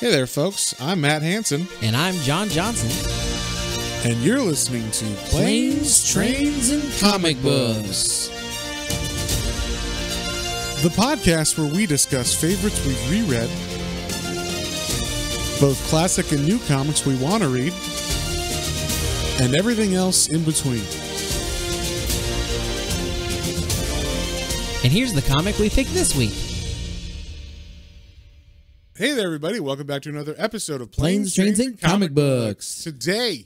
Hey there, folks. I'm Matt Hansen. And I'm John Johnson. And you're listening to Planes, Trains, and Comic Books. The podcast where we discuss favorites we've reread, both classic and new comics we want to read, and everything else in between. And here's the comic we picked this week. Hey there, everybody. Welcome back to another episode of Planes, Trains, and Comic Books. Today,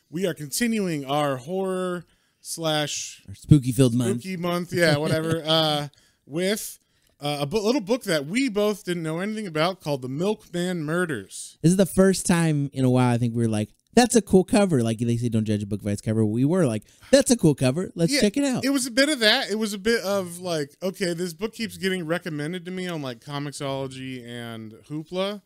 we are continuing our horror slash spooky-filled month. Spooky month, yeah, whatever, with a little book that we both didn't know anything about called The Milkman Murders. This is the first time in a while I think we were like, that's a cool cover. Like they say, don't judge a book by its cover. We were like, that's a cool cover. Let's check it out. It was a bit of that. It was a bit of like, okay, this book keeps getting recommended to me on like Comixology and Hoopla.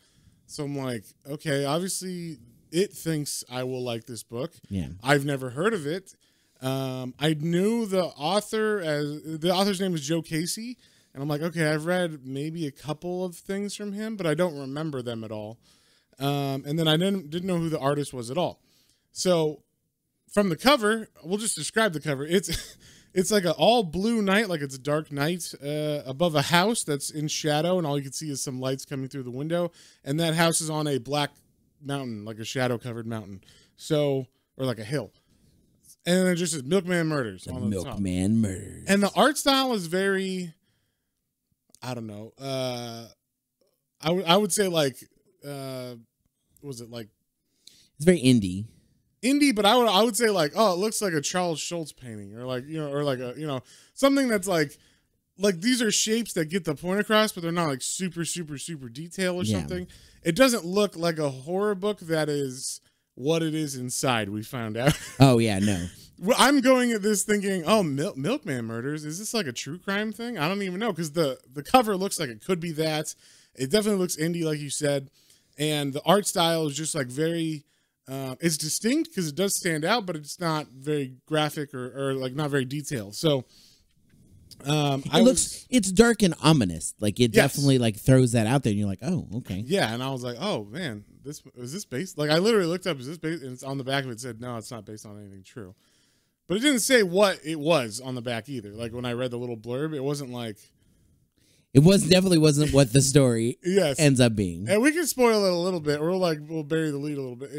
So I'm like, okay, obviously it thinks I will like this book. Yeah. I've never heard of it. I knew the author's name is Joe Casey. And I'm like, okay, I've read maybe a couple of things from him, but I don't remember them at all. And then I didn't know who the artist was at all. So from the cover, we'll just describe the cover. It's like an all blue night, like it's a dark night above a house that's in shadow, and all you can see is some lights coming through the window. And that house is on a black mountain, like a shadow covered mountain. So, or like a hill. And then it just says Milkman Murders on the top. Milkman Murders. And the art style is very, I don't know. I would say like, was it like? It's very indie. But I would say like, oh, it looks like a Charles Schultz painting, or like, you know, or like a, you know, something that's like these are shapes that get the point across, but they're not like super detailed or something. It doesn't look like a horror book that is what it is inside. We found out. Oh yeah, no. I'm going at this thinking, oh, Milkman Murders. Is this like a true crime thing? I don't even know, because the cover looks like it could be that. It definitely looks indie, like you said. And the art style is just like very, it's distinct because it does stand out, but it's not very graphic or like not very detailed. So it's dark and ominous. Like it definitely like throws that out there, and you're like, oh, okay. Yeah, and I was like, oh man, is this based? Like I literally looked up, is this based? And it's on the back of it said, no, it's not based on anything true. But it didn't say what it was on the back either. Like when I read the little blurb, it wasn't like. It definitely wasn't what the story ends up being. And we can spoil it a little bit. We'll bury the lead a little bit.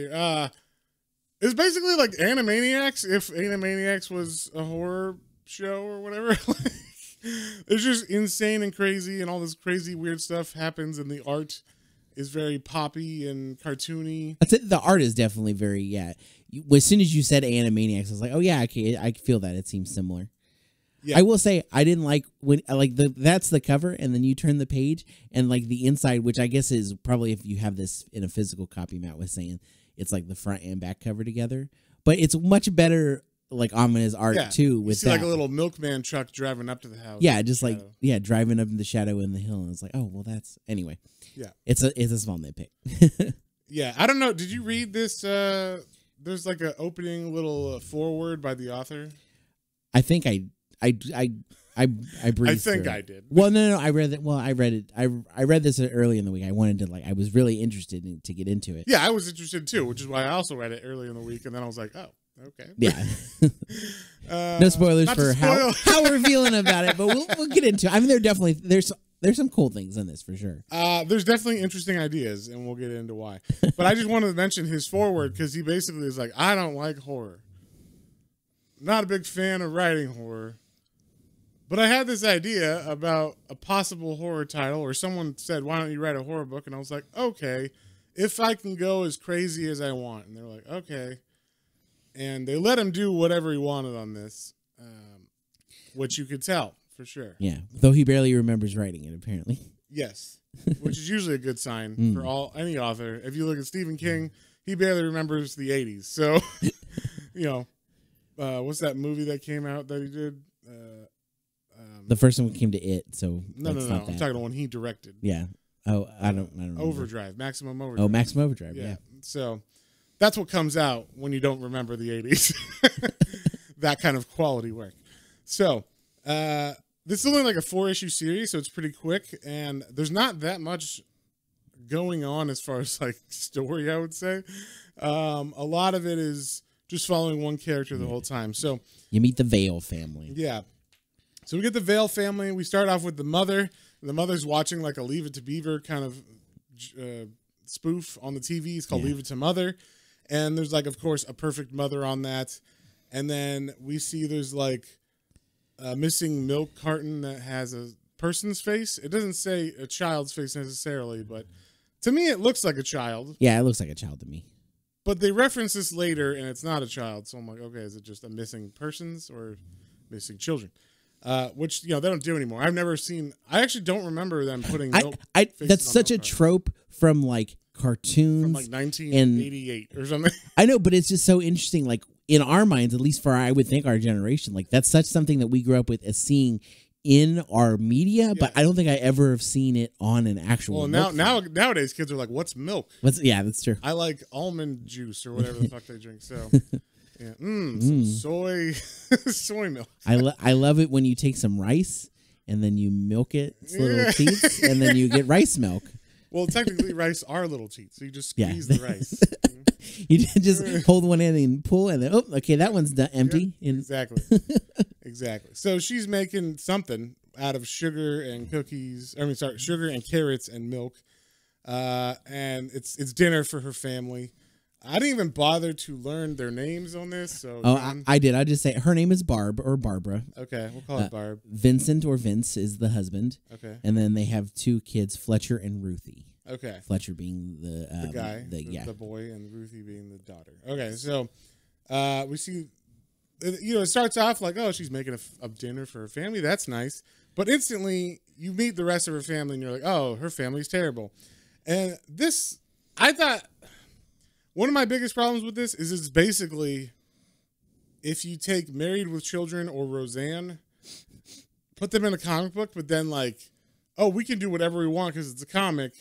It's basically like Animaniacs, if Animaniacs was a horror show or whatever. It's just insane and crazy, and all this crazy weird stuff happens, and the art is very poppy and cartoony. The art is definitely very, as soon as you said Animaniacs, I was like, oh yeah, I feel that. It seems similar. Yeah. I will say I didn't like when that's the cover, and then you turn the page and like the inside, which I guess is probably if you have this in a physical copy, Matt was saying it's like the front and back cover together, but it's much better like ominous art too. With you see like a little milkman truck driving up to the house. Yeah, just like driving up in the shadow in the hill, and it's like, oh well, that's anyway. Yeah, it's a small nitpick. Yeah, I don't know. Did you read this? There's like an opening little foreword by the author. I think I breezed I think through. I did. Well, no, I read it. Well, I read it. I read this early in the week. I wanted to I was really interested to get into it. Yeah, I was interested too, which is why I also read it early in the week, and then I was like, oh, okay. Yeah. No spoilers for how we're feeling about it, but we'll get into it. I mean, there's some cool things in this for sure. There's definitely interesting ideas, and we'll get into why. But I just wanted to mention his foreword because he basically is like, I don't like horror. Not a big fan of writing horror. But I had this idea about a possible horror title, or someone said, why don't you write a horror book? And I was like, okay, if I can go as crazy as I want. And they were like, okay. And they let him do whatever he wanted on this, which you could tell, for sure. Yeah, though he barely remembers writing it, apparently. Yes, which is usually a good sign for any author. If you look at Stephen King, he barely remembers the 80s. So, you know, what's that movie that came out that he did? The first one came to It, so no. I'm talking about the one he directed. Yeah. Oh, I don't remember. Overdrive, Maximum Overdrive. Oh, Maximum Overdrive. Yeah. So that's what comes out when you don't remember the 80s. That kind of quality work. So this is only like a 4-issue series, so it's pretty quick, and there's not that much going on as far as like story, I would say. A lot of it is just following one character the whole time. So you meet the Vale family. Yeah. So we get the Vale family. We start off with the mother. The mother's watching like a Leave It to Beaver kind of spoof on the TV. It's called Leave It to Mother. And there's like, of course, a perfect mother on that. And then we see there's like a missing milk carton that has a person's face. It doesn't say a child's face necessarily, but to me it looks like a child. Yeah, it looks like a child to me. But they reference this later and it's not a child. So I'm like, okay, is it just a missing persons or missing children? Which, they don't do anymore. I've never seen, I actually don't remember them putting milk that's such a trope from like cartoons. From like 1988 or something. I know, but it's just so interesting. Like in our minds, at least for I would think our generation, like that's such something that we grew up with as seeing in our media, but I don't think I ever have seen it on an actual. Well, nowadays kids are like, "What's milk?" Yeah, that's true. I like almond juice or whatever the fuck they drink. So, yeah, some soy milk. I love it when you take some rice and then you milk its little teats, and then you get rice milk. Well, technically, rice are little teats, so you just squeeze the rice. You just hold one in and pull, and then okay, that one's empty. Yeah, exactly. Exactly. So she's making something out of sugar and cookies. Sugar and carrots and milk. And it's dinner for her family. I didn't even bother to learn their names on this. So I did. I just say her name is Barb or Barbara. Okay, we'll call it Barb. Vincent or Vince is the husband. Okay. And then they have two kids, Fletcher and Ruthie. Okay. Fletcher being the guy, the boy, and Ruthie being the daughter. Okay, so we see, it starts off like, oh, she's making a dinner for her family. That's nice. But instantly, you meet the rest of her family, and you're like, oh, her family's terrible. And this, I thought, one of my biggest problems with this is it's basically, if you take Married with Children or Roseanne, put them in a comic book, but then like, oh, we can do whatever we want because it's a comic.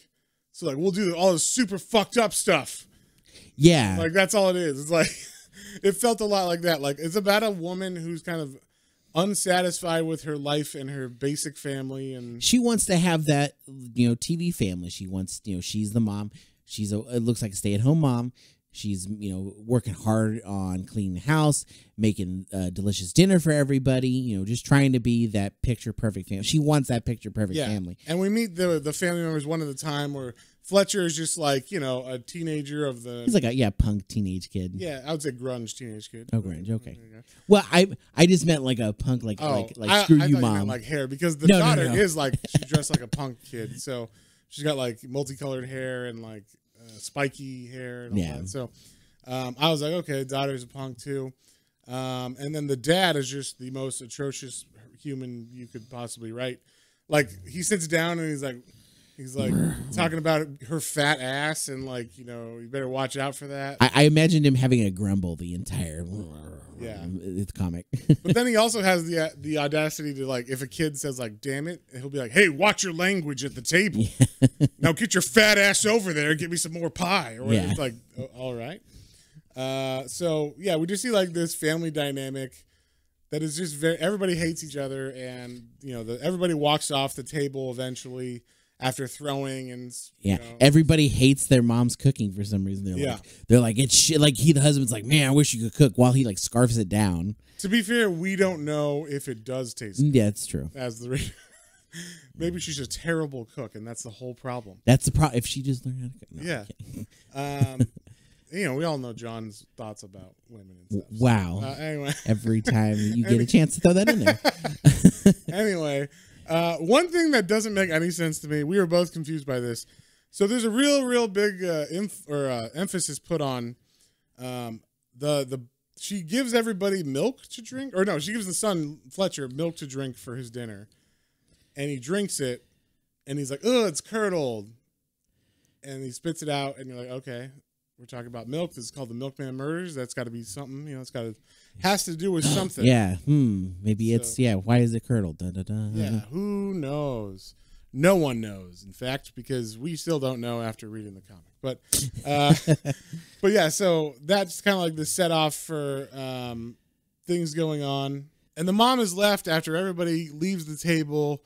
So, like, we'll do all this super fucked up stuff. Yeah. Like, that's all it is. It's like, it felt a lot like that. Like, it's about a woman who's kind of unsatisfied with her life and her basic family. And she wants to have that, TV family. She wants, she's the mom. It looks like a stay-at-home mom. She's, working hard on cleaning the house, making delicious dinner for everybody, just trying to be that picture-perfect family. She wants that picture-perfect family. And we meet the family members one at a time where Fletcher is just like, a teenager of the... He's like a, punk teenage kid. Yeah, I would say grunge teenage kid. Oh, grunge, okay. Well, I just meant like a punk, like screw you, mom. Meant like hair, because the daughter is like, she's dressed like a punk kid. So she's got like multicolored hair and like... spiky hair and all that. So I was like, okay, daughter's a punk too. And then the dad is just the most atrocious human you could possibly write. Like, he sits down and he's like talking about her fat ass and like, you better watch out for that. I imagined him having a grumble the entire the comic. But then he also has the audacity to, like, if a kid says like, damn it, he'll be like, hey, watch your language at the table. Yeah. Now get your fat ass over there and get me some more pie. Or it's like, oh, all right. So yeah, we just see like this family dynamic that is just everybody hates each other, and everybody walks off the table eventually after throwing, and everybody hates their mom's cooking for some reason. They're like it's shit. Like the husband's like, man, I wish you could cook, while he like scarfs it down. To be fair, we don't know if it does taste good. Yeah, it's true. As the maybe she's a terrible cook, and that's the whole problem. That's the problem. If she just learned how to cook. We all know John's thoughts about women and stuff. Wow. So, anyway, every time you get a chance to throw that in there. Anyway. One thing that doesn't make any sense to me, we were both confused by this. So there's a real big emphasis put on she gives everybody milk to drink, or no, she gives the son Fletcher milk to drink for his dinner, and he drinks it, and he's like, "Oh, it's curdled," and he spits it out, and you're like, "Okay, we're talking about milk. This is called the Milkman Murders. That's got to be something, has to do with something." Yeah. Maybe it's why is it curdled? Da, da, da. Yeah. Who knows? No one knows, in fact, because we still don't know after reading the comic. But, but yeah. So that's kind of like the set off for things going on, and the mom is left after everybody leaves the table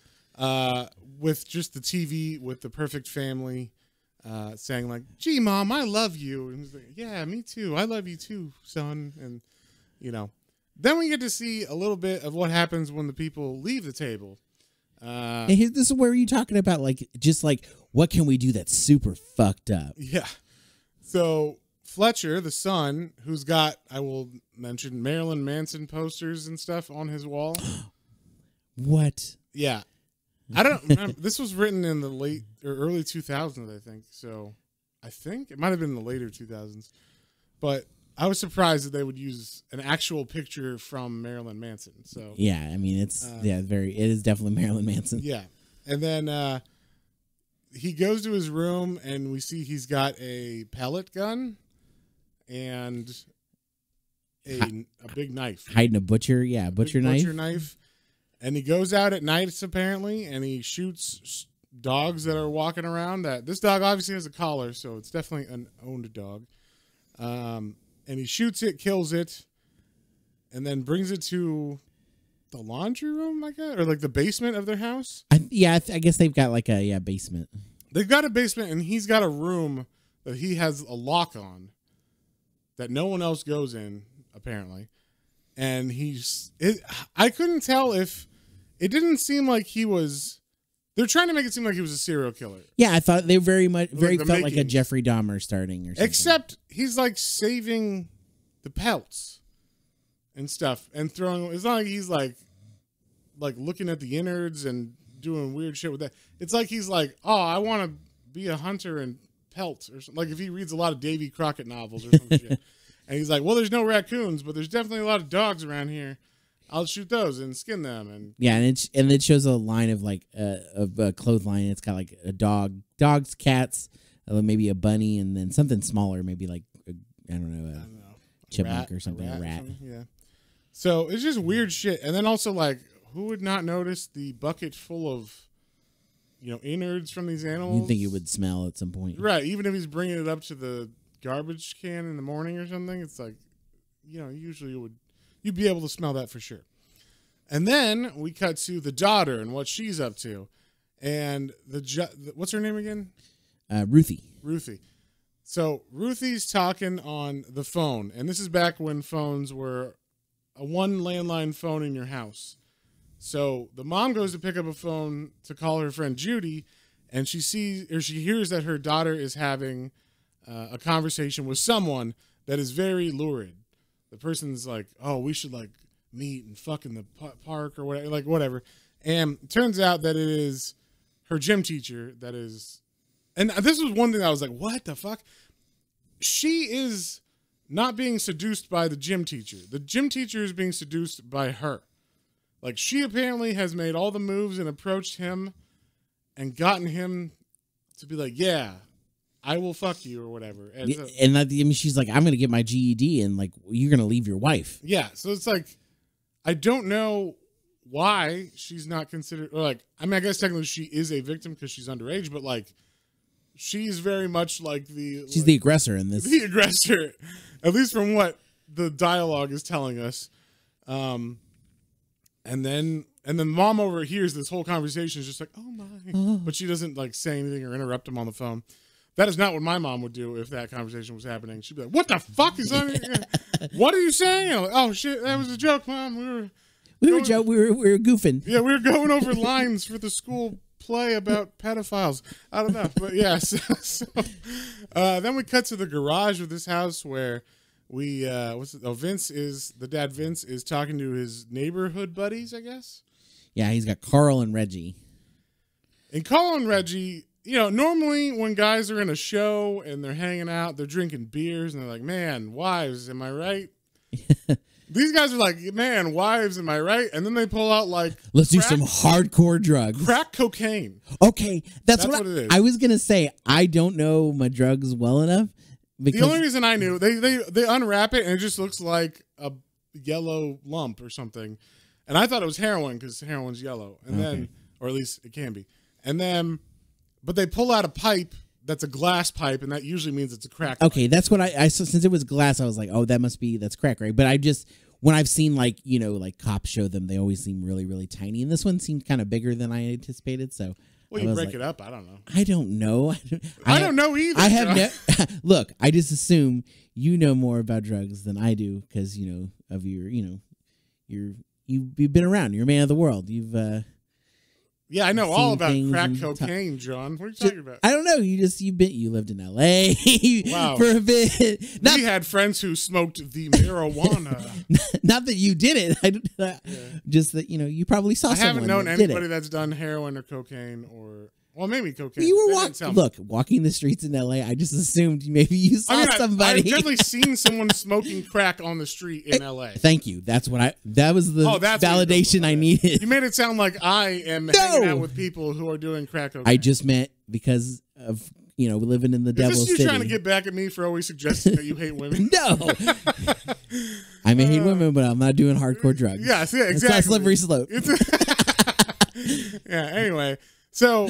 with just the TV with the perfect family. saying like, "Gee, Mom, I love you." And he's like, "Yeah, me too. I love you too, son." And then we get to see a little bit of what happens when the people leave the table. And this is where you're talking about just what can we do that's super fucked up? Yeah. So Fletcher, the son, who's got, I will mention, Marilyn Manson posters and stuff on his wall. What? Yeah. I don't remember. This was written in the late or early 2000s, I think. So I think it might have been in the later 2000s. But I was surprised that they would use an actual picture from Marilyn Manson. So yeah, I mean it is definitely Marilyn Manson. Yeah. And then he goes to his room and we see he's got a pellet gun and a big knife. Hiding a butcher knife. Butcher knife. And he goes out at nights apparently and he shoots dogs that are walking around. This dog obviously has a collar, so it's definitely an owned dog. And he shoots it, kills it, and then brings it to the laundry room, I guess, or the basement of their house. I guess they've got a basement. They've got a basement, and he's got a room that he has a lock on that no one else goes in, apparently. And I couldn't tell if it didn't seem like he was. They're trying to make it seem like he was a serial killer. Yeah, I thought they very felt like a Jeffrey Dahmer starting or something. Except he's saving the pelts and stuff and throwing. It's not like he's like looking at the innards and doing weird shit with that. It's like he's like, oh, I want to be a hunter and pelt or something. Like if he reads a lot of Davy Crockett novels or some shit, and he's like, well, there's no raccoons, but there's definitely a lot of dogs around here. I'll shoot those and skin them. And it shows a line of a clothesline. It's got a dogs, cats, maybe a bunny, and then something smaller, maybe I don't know, chipmunk or something, a rat. Yeah. So it's just weird shit. And then also who would not notice the bucket full of, innards from these animals? You'd think it would smell at some point, right? Even if he's bringing it up to the garbage can in the morning or something, it's usually you'd be able to smell that for sure. And then we cut to the daughter and what she's up to. And what's her name again? Ruthie. So Ruthie's talking on the phone. And this is back when phones were a one landline phone in your house. So the mom goes to pick up a phone to call her friend Judy. And she hears that her daughter is having a conversation with someone that is very lurid. The person's like, oh, we should meet and fuck in the park or whatever, whatever. And it turns out that it is her gym teacher that is, and this was one thing I was like, what the fuck? She is not being seduced by the gym teacher. The gym teacher is being seduced by her. She apparently has made all the moves and approached him and gotten him to be like, yeah, I will fuck you or whatever. And she's like, I'm going to get my GED and you're going to leave your wife. Yeah. So it's I don't know why she's not considered, or I guess technically she is a victim because she's underage, but she's very much she's the aggressor in this. The aggressor, at least from what the dialogue is telling us. And then mom overhears this whole conversation, is just like, oh my, but she doesn't say anything or interrupt him on the phone. That is not what my mom would do if that conversation was happening. She'd be like, what the fuck is that? What are you saying? I'm like, oh shit, that was a joke, Mom. We were goofing. Yeah, we were going over lines for the school play about pedophiles. I don't know. But yeah, then we cut to the garage of this house where Vince is talking to his neighborhood buddies, I guess. Yeah, he's got Carl and Reggie. And Carl and Reggie, normally when guys are in a show and they're hanging out, they're drinking beers and they're like, man, wives, am I right? These guys are like, man, wives, am I right? And then they pull out let's do some hardcore drugs. Crack cocaine. Okay, that's what it is. I was going to say, I don't know my drugs well enough. The only reason I knew, they unwrap it and it just looks like a yellow lump or something. And I thought it was heroin because heroin's yellow. And then, or at least it can be. And then, but they pull out a pipe that's a glass pipe, and that usually means it's a crack pipe. Okay, that's what I since it was glass, I was like, oh, that's crack, right? But when I've seen cops show them, they always seem really, really tiny. And this one seemed kind of bigger than I anticipated. So Well, you break it up. I don't know. I don't know. I don't know either. I have look. I just assume you know more about drugs than I do because of your you've been around. You're a man of the world. Yeah, I know all about crack cocaine, John. What are you talking about? I don't know. You lived in L.A. Wow. for a bit. We had friends who smoked the marijuana. Not that you did it. Just that you probably saw. I someone haven't known that anybody that's done heroin or cocaine or. Well, maybe cocaine. You were walking the streets in L.A. I just assumed maybe you saw somebody. I've definitely seen someone smoking crack on the street in L.A. Thank you. That was the validation I needed. You made it sound like I am hanging out with people who are doing crack cocaine. I just meant because of living in the devil's city. Is this you trying to get back at me for always suggesting that you hate women? No. I may hate women, but I'm not doing hardcore drugs. Yes, yeah, exactly. It's a slippery slope. Yeah. Anyway. So,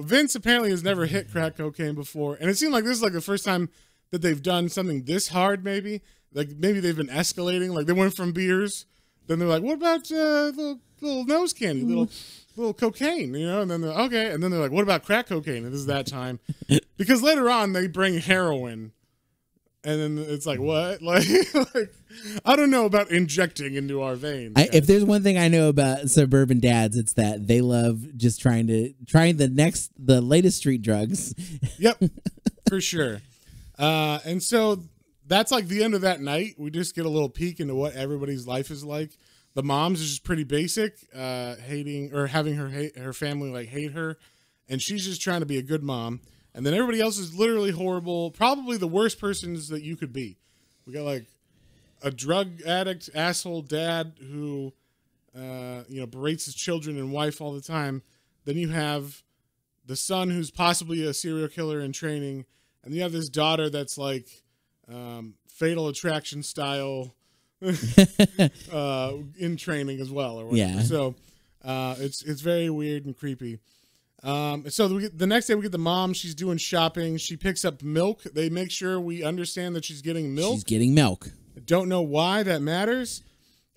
Vince apparently has never hit crack cocaine before. And it seemed like this is like the first time that they've done something this hard, maybe. Like, maybe they've been escalating. Like, they went from beers. Then they're like, what about little nose candy, little cocaine, And then they're, okay. And then they're like, what about crack cocaine? And this is that time. Because later on, they bring heroin. And then it's like, what? Like I don't know about injecting into our veins. If there's one thing I know about suburban dads, it's that they love just trying the latest street drugs. Yep, for sure. And so that's like the end of that night. We just get a little peek into what everybody's life is like. The mom's is just pretty basic, hating or having her family hate her, and she's just trying to be a good mom. And then everybody else is literally horrible. Probably the worst persons that you could be. We got a drug addict asshole dad who, berates his children and wife all the time. Then you have the son who's possibly a serial killer in training, and you have this daughter that's Fatal Attraction style in training as well. Or whatever. Yeah. So it's very weird and creepy. So the next day we get the mom. She's doing shopping. She picks up milk. They make sure we understand that she's getting milk. She's getting milk. I don't know why that matters.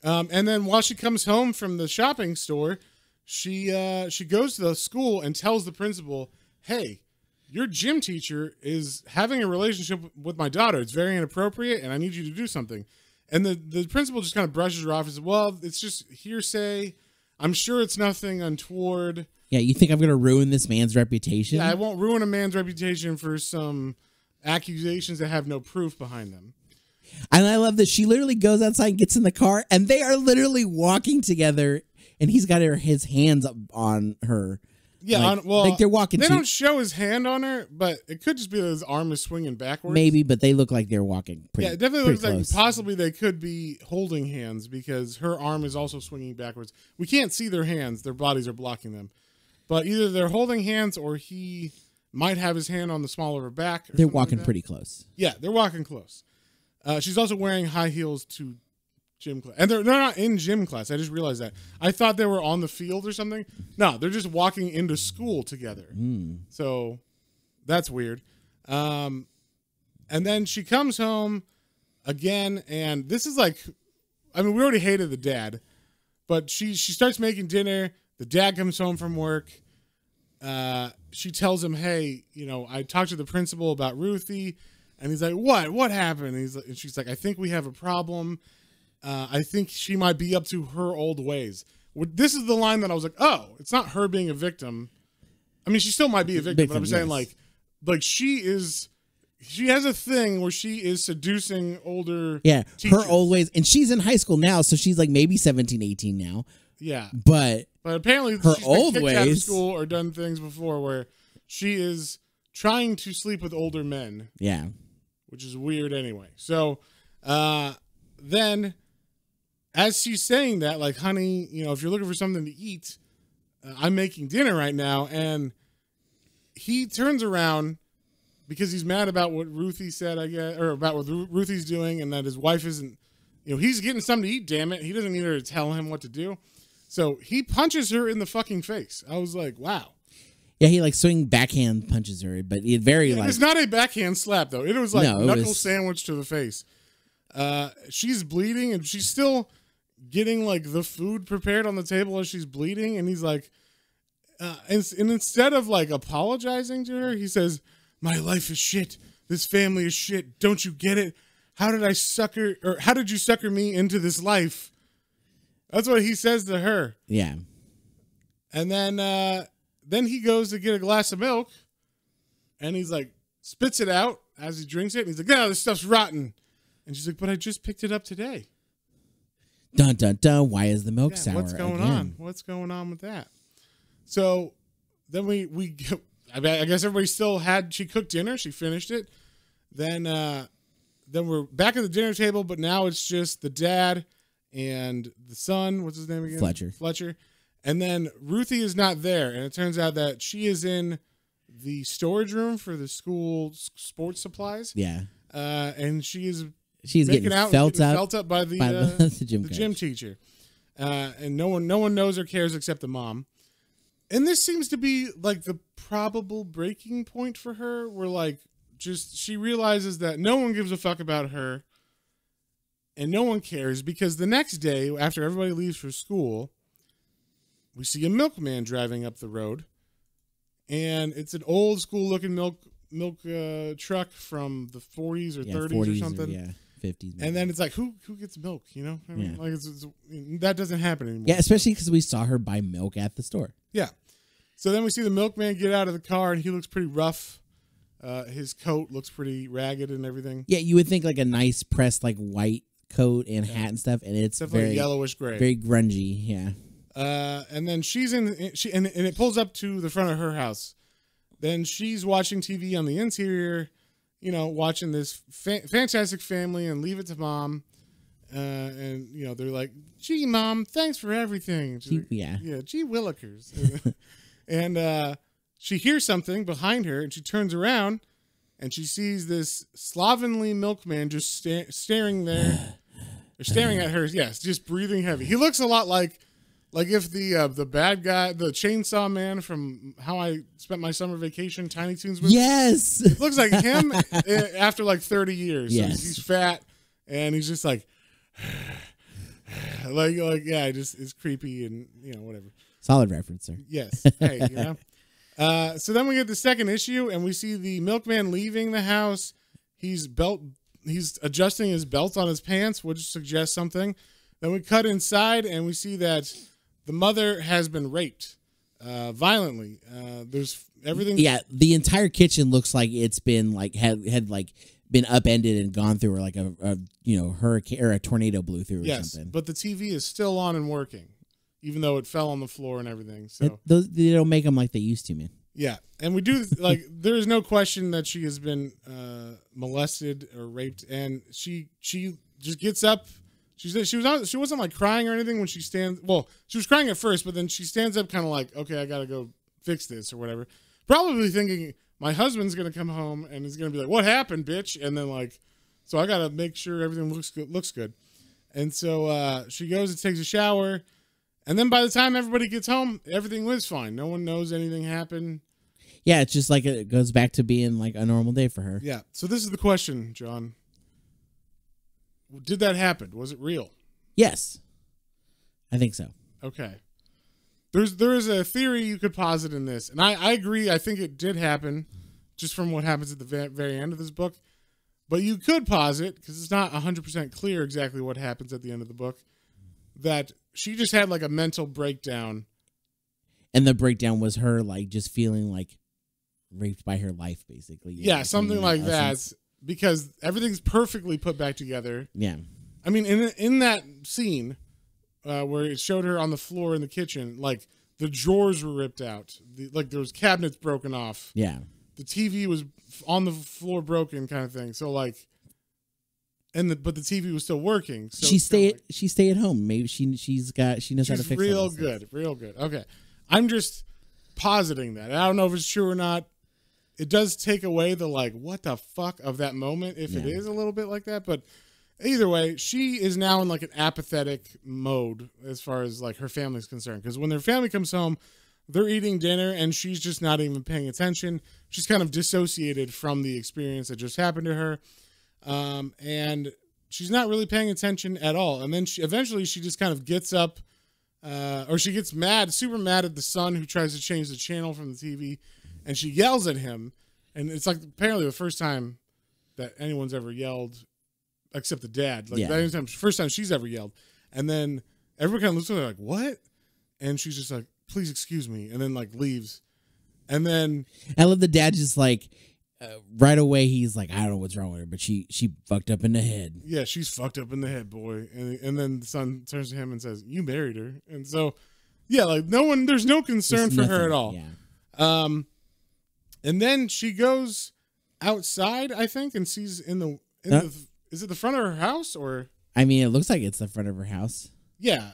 And then while she comes home from the shopping store, she goes to the school and tells the principal, "Hey, your gym teacher is having a relationship with my daughter. It's very inappropriate, and I need you to do something." And the principal just kind of brushes her off and says, "Well, it's just hearsay. I'm sure it's nothing untoward." Yeah, you think I'm going to ruin this man's reputation? Yeah, I won't ruin a man's reputation for some accusations that have no proof behind them. And I love that she literally goes outside and gets in the car, and they are literally walking together, and he's got his hands up on her. Yeah, they're walking. They don't show his hand on her, but it could just be that his arm is swinging backwards. Maybe, but they look like they're walking pretty. Yeah, it definitely looks close. like possibly they could be holding hands because her arm is also swinging backwards. We can't see their hands; their bodies are blocking them. But either they're holding hands or he might have his hand on the small of her back. They're walking pretty close. Yeah, they're walking close. She's also wearing high heels to gym class. And they're not in gym class. I just realized that. I thought they were on the field or something. No, they're just walking into school together. So that's weird. And then she comes home again, and this is we already hated the dad, but she starts making dinner. The dad comes home from work. She tells him, "Hey, I talked to the principal about Ruthie," and he's like, "What? What happened?" And she's like, "I think we have a problem. I think she might be up to her old ways." This is the line that I was like, "Oh, it's not her being a victim. I mean, she still might be a victim, but I'm saying she has a thing where she is seducing older teachers. Her old ways, and she's in high school now, so she's maybe 17, 18 now. Yeah, but apparently her she's old been kicked ways out of school or done things before where she is trying to sleep with older men. Yeah, which is weird anyway. So then, as she's saying that, honey, if you're looking for something to eat, I'm making dinner right now, and he turns around because he's mad about what Ruthie said, I guess, or about what Ruthie's doing, and that his wife isn't. He's getting something to eat. Damn it, he doesn't need her to tell him what to do. So he punches her in the fucking face. I was like, wow. Yeah, he swing backhand punches her, but it it's not a backhand slap though. It was knuckle sandwich to the face. She's bleeding and she's still getting the food prepared on the table as she's bleeding, and he's like, And instead of like apologizing to her, he says, "My life is shit. This family is shit. Don't you get it? How did you sucker me into this life?" That's what he says to her. Yeah. And then he goes to get a glass of milk, and he's like, spits it out as he drinks it. And he's like, "No, this stuff's rotten." And she's like, "But I just picked it up today." Dun, dun, dun. Why is the milk sour? What's going on? What's going on with that? So then I guess everybody still she cooked dinner. She finished it. Then we're back at the dinner table, but now it's just the dad and the son. What's his name again? Fletcher. And then Ruthie is not there. And it turns out that she is in the storage room for the school sports supplies. Yeah. And she's getting felt up by the gym teacher. And no one knows or cares except the mom. And this seems to be like the probable breaking point for her, where like she realizes that no one gives a fuck about her and no one cares, because the next day after everybody leaves for school, we see a milkman driving up the road, and it's an old school looking milk truck from the 40s or 30s or something. 50s. Maybe. And then it's like, who gets milk? You know, I mean, like that doesn't happen anymore. Yeah, especially because we saw her buy milk at the store. Yeah. So then we see the milkman get out of the car, and he looks pretty rough. His coat looks pretty ragged and everything. Yeah, you would think like a nice pressed like white coat and hat and stuff, and it's definitely very yellowish gray, very grungy. Yeah. And then and it pulls up to the front of her house. Then she's watching TV on the interior, you know, watching this fantastic family, and Leave It to Mom. And you know, they're like, "Gee, Mom, thanks for everything." Gee Willikers. And she hears something behind her, and she turns around, and she sees this slovenly milkman just staring at her. Yes, just breathing heavy. He looks a lot like if the bad guy, the chainsaw man from How I Spent My Summer Vacation, Tiny Toons movie. Yes, it looks like him after like 30 years. Yes, so he's fat, and he's just like yeah, just is creepy, and you know, whatever. Solid reference, sir. Yes. Hey, you know. So then we get the second issue, and we see the milkman leaving the house. He's adjusting his belt on his pants, which suggests something. Then we cut inside, and we see that the mother has been raped violently. There's everything. Yeah, the entire kitchen looks like it's been like had like been upended and gone through, or like a hurricane or a tornado blew through or something. But the TV is still on and working, even though it fell on the floor and everything. So they don't make them like they used to, man. Yeah, and we do like there is no question that she has been molested or raped, and she just gets up. She wasn't like crying or anything when she stands. Well, she was crying at first, but then she stands up, kind of like, okay, I gotta go fix this or whatever. Probably thinking my husband's gonna come home and he's gonna be like, "What happened, bitch?" And then like, so I gotta make sure everything looks good. And so she goes and takes a shower. And then by the time everybody gets home, everything was fine. No one knows anything happened. Yeah, it's just like it goes back to being like a normal day for her. Yeah. So this is the question, John. Did that happen? Was it real? Yes. I think so. Okay. There is a theory you could posit in this. And I agree. I think it did happen just from what happens at the very end of this book. But you could posit, because it's not 100% clear exactly what happens at the end of the book, that she just had like a mental breakdown. And the breakdown was her like just feeling like raped by her life, basically. Yeah, something like that. Because everything's perfectly put back together. Yeah. I mean, in that scene where it showed her on the floor in the kitchen, like the drawers were ripped out. Like there was cabinets broken off. Yeah. The TV was on the floor broken, kind of thing. So like, but the TV was still working. So she stay at home. Maybe she knows how to fix it. Real good. Okay. I'm just positing that. I don't know if it's true or not. It does take away the like, what the fuck of that moment if it is a little bit like that. But either way, she is now in like an apathetic mode as far as like her family's concerned. Because when their family comes home, they're eating dinner and she's just not even paying attention. She's kind of dissociated from the experience that just happened to her. And she's not really paying attention at all. And then eventually she just kind of gets up or she gets mad, super mad at the son who tries to change the channel from the TV, and she yells at him. And it's like apparently the first time that anyone's ever yelled, except the dad. Like that first time she's ever yelled. And then everyone kind of looks at her like, "What?" And she's just like, "Please excuse me," and then like leaves. And then I love the dad just like right away he's like, I don't know what's wrong with her, but she fucked up in the head. Yeah, she's fucked up in the head, boy. And then the son turns to him and says, "You married her." And so, yeah, like there's no concern for her at all. Yeah. And then she goes outside, I think, and sees is it the front of her house or? I mean, it looks like it's the front of her house. Yeah,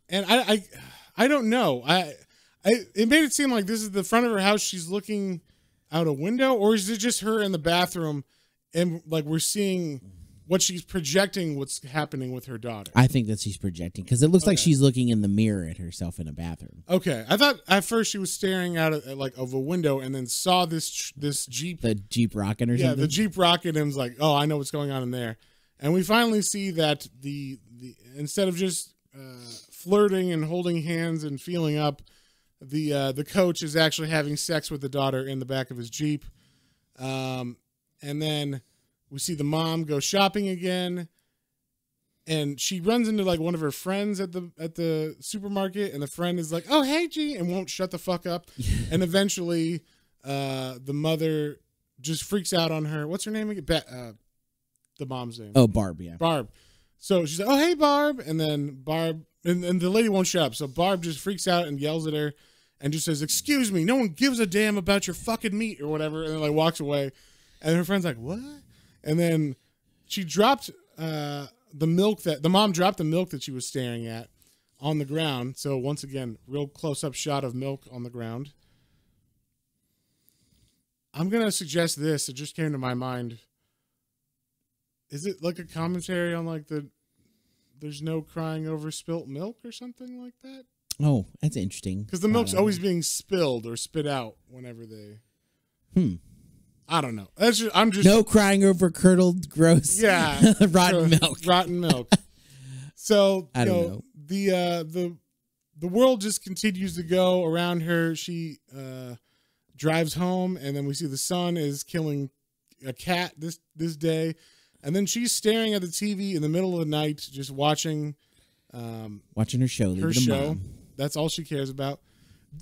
and I don't know. It made it seem like this is the front of her house. She's looking out a window, or is it just her in the bathroom, and like we're seeing what she's projecting, what's happening with her daughter? I think that she's projecting because it looks like she's looking in the mirror at herself in a bathroom. Okay, I thought at first she was staring out at like of a window, and then saw this Jeep, the Jeep rocket or something. Yeah, the Jeep rocket, and was like, "Oh, I know what's going on in there." And we finally see that the instead of just flirting and holding hands and feeling up, the coach is actually having sex with the daughter in the back of his Jeep. And then we see the mom go shopping again, and she runs into like one of her friends at the supermarket, and the friend is like, "Oh, hey, G," and won't shut the fuck up. And eventually the mother just freaks out on her. What's her name again? The mom's name. Oh, Barb, yeah. Barb. So she's like, "Oh, hey, Barb." And then Barb, and the lady won't shut up. So Barb just freaks out and yells at her and just says, "Excuse me, no one gives a damn about your fucking meat," or whatever. And then like walks away. And her friend's like, "What?" And then she dropped the mom dropped the milk that she was staring at on the ground. So once again, real close-up shot of milk on the ground. I'm going to suggest this. It just came to my mind. Is it like a commentary on like there's no crying over spilt milk or something like that? Oh, that's interesting. Because the milk's always being spilled or spit out whenever they... I don't know. I'm just no crying over curdled, gross, rotten milk. Rotten milk. So I don't know. The world just continues to go around her. She drives home, and then we see the son is killing a cat this day, and then she's staring at the TV in the middle of the night, just watching her show. Mom. That's all she cares about.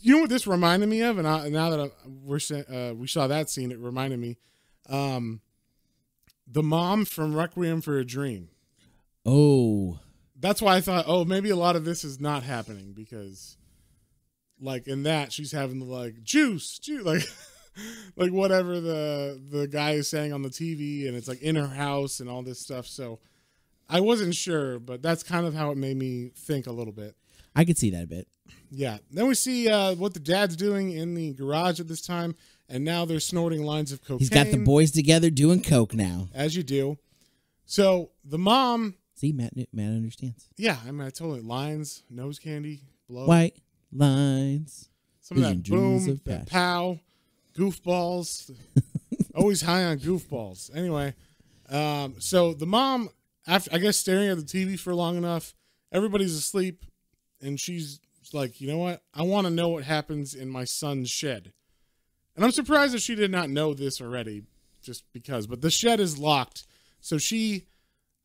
You know what this reminded me of, and now that we saw that scene, it reminded me, the mom from Requiem for a Dream. Oh, that's why I thought, oh, maybe a lot of this is not happening because, like in that, she's having the like juice, like, like whatever the guy is saying on the TV, and it's like in her house and all this stuff. So I wasn't sure, but that's kind of how it made me think a little bit. I could see that a bit. Yeah. Then we see what the dad's doing in the garage at this time, and now they're snorting lines of cocaine. He's got the boys together doing coke now. As you do. So the mom... See, Matt understands. Yeah, I mean, I totally... Lines, nose candy, blow. White lines. Some of that boom, that pow, goofballs. Always high on goofballs. Anyway, so the mom, after I guess staring at the TV for long enough, everybody's asleep, and she's like, you know what? I want to know what happens in my son's shed. And I'm surprised that she did not know this already, just because. But the shed is locked. So she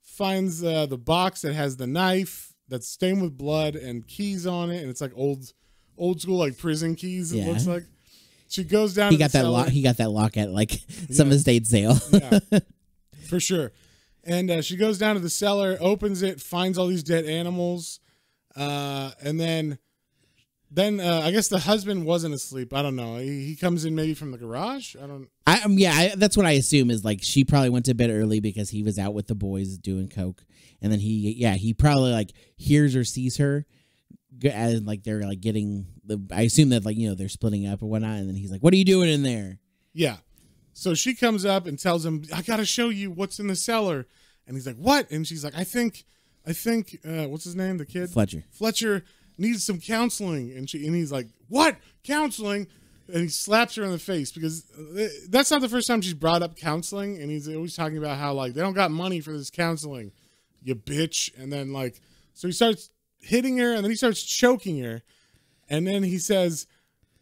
finds the box that has the knife that's stained with blood and keys on it. And it's like old school, like prison keys, it looks like. She goes down to the cellar. He got that lock at like some estate sale. Yeah, for sure. And she goes down to the cellar, opens it, finds all these dead animals. And then I guess the husband wasn't asleep. I don't know. He comes in maybe from the garage. That's what I assume is like she probably went to bed early because he was out with the boys doing coke, and then he probably like hears or sees her, and like they're like getting the. I assume that like they're splitting up or whatnot, and then he's like, "What are you doing in there?" Yeah. So she comes up and tells him, "I got to show you what's in the cellar," and he's like, "What?" And she's like, I think what's his name? The kid? Fletcher needs some counseling. And he's like, "What? Counseling?" And he slaps her in the face because that's not the first time she's brought up counseling. And he's always talking about how like they don't got money for this counseling, you bitch. And then like, so he starts hitting her, and then he starts choking her. And then he says,